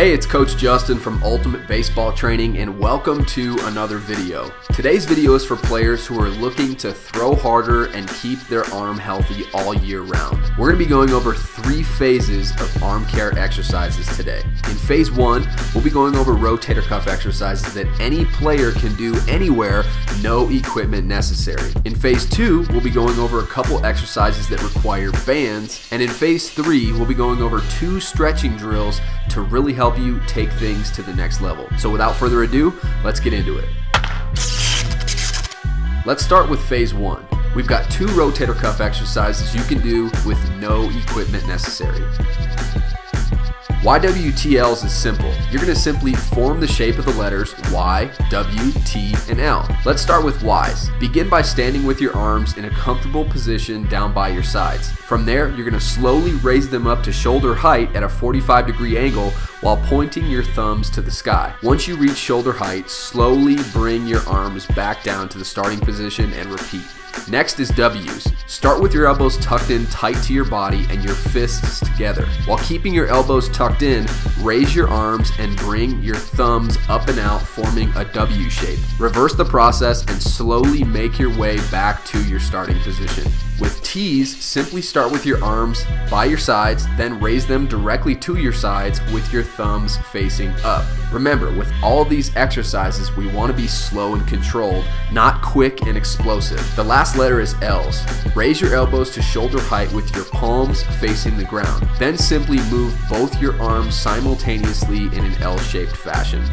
Hey, it's Coach Justin from Ultimate Baseball Training, and welcome to another video. Today's video is for players who are looking to throw harder and keep their arm healthy all year round. We're going to be going over 3 phases of arm care exercises today. In phase 1, we'll be going over rotator cuff exercises that any player can do anywhere, no equipment necessary. In phase 2, we'll be going over a couple exercises that require bands, and in phase 3, we'll be going over 2 stretching drills to really help you take things to the next level. So without further ado, let's get into it. Let's start with phase 1. We've got 2 rotator cuff exercises you can do with no equipment necessary. YWTLs is simple. You're going to simply form the shape of the letters Y, W, T, and L. Let's start with Ys. Begin by standing with your arms in a comfortable position down by your sides. From there, you're going to slowly raise them up to shoulder height at a 45-degree angle while pointing your thumbs to the sky. Once you reach shoulder height, slowly bring your arms back down to the starting position and repeat. Next is W's. Start with your elbows tucked in tight to your body and your fists together. While keeping your elbows tucked in, raise your arms and bring your thumbs up and out, forming a W shape. Reverse the process and slowly make your way back to your starting position. With T's, simply start with your arms by your sides, then raise them directly to your sides with your thumbs facing up. Remember, with all these exercises, we want to be slow and controlled, not quick and explosive. The last letter is L's. Raise your elbows to shoulder height with your palms facing the ground. Then simply move both your arms simultaneously in an L-shaped fashion.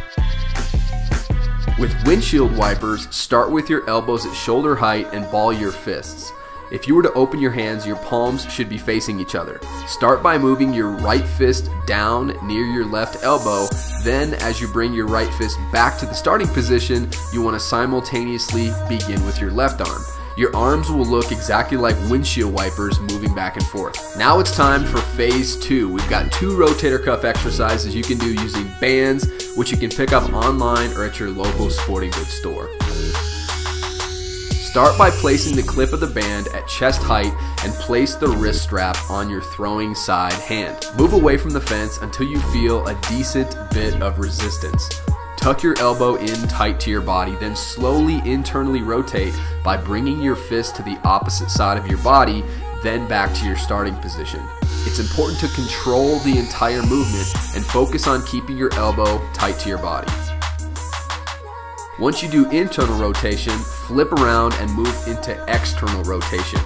With windshield wipers, start with your elbows at shoulder height and ball your fists. If you were to open your hands, your palms should be facing each other. Start by moving your right fist down near your left elbow. Then, as you bring your right fist back to the starting position, you want to simultaneously begin with your left arm. Your arms will look exactly like windshield wipers moving back and forth. Now it's time for phase 2. We've got 2 rotator cuff exercises you can do using bands, which you can pick up online or at your local sporting goods store. Start by placing the clip of the band at chest height and place the wrist strap on your throwing side hand. Move away from the fence until you feel a decent bit of resistance. Tuck your elbow in tight to your body, then slowly internally rotate by bringing your fist to the opposite side of your body, then back to your starting position. It's important to control the entire movement and focus on keeping your elbow tight to your body. Once you do internal rotation, flip around and move into external rotation.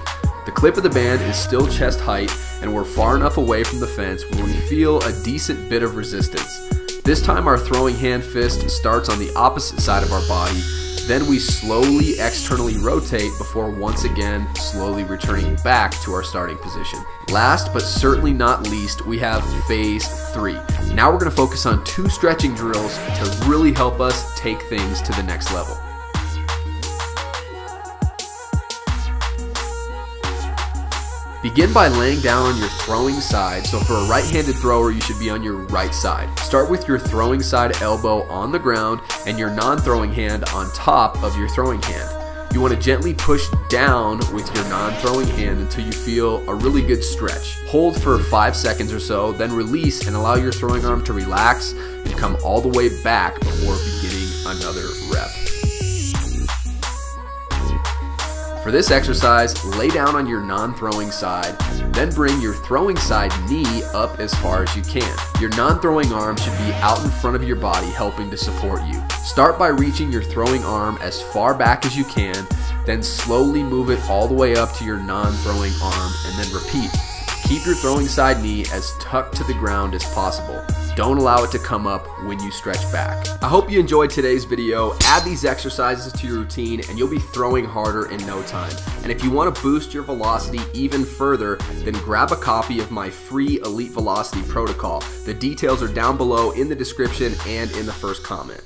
The clip of the band is still chest height and we're far enough away from the fence where we feel a decent bit of resistance. This time our throwing hand fist starts on the opposite side of our body. Then we slowly externally rotate before once again slowly returning back to our starting position. Last but certainly not least, we have phase 3. Now we're going to focus on 2 stretching drills to really help us take things to the next level. Begin by laying down on your throwing side. So for a right-handed thrower, you should be on your right side. Start with your throwing side elbow on the ground and your non-throwing hand on top of your throwing hand. You want to gently push down with your non-throwing hand until you feel a really good stretch. Hold for 5 seconds or so, then release and allow your throwing arm to relax and come all the way back before beginning another rep. For this exercise, lay down on your non-throwing side, then bring your throwing side knee up as far as you can. Your non-throwing arm should be out in front of your body, helping to support you. Start by reaching your throwing arm as far back as you can, then slowly move it all the way up to your non-throwing arm, and then repeat. Keep your throwing side knee as tucked to the ground as possible. Don't allow it to come up when you stretch back. I hope you enjoyed today's video. Add these exercises to your routine and you'll be throwing harder in no time. And if you want to boost your velocity even further, then grab a copy of my free Elite Velocity Protocol. The details are down below in the description and in the first comment.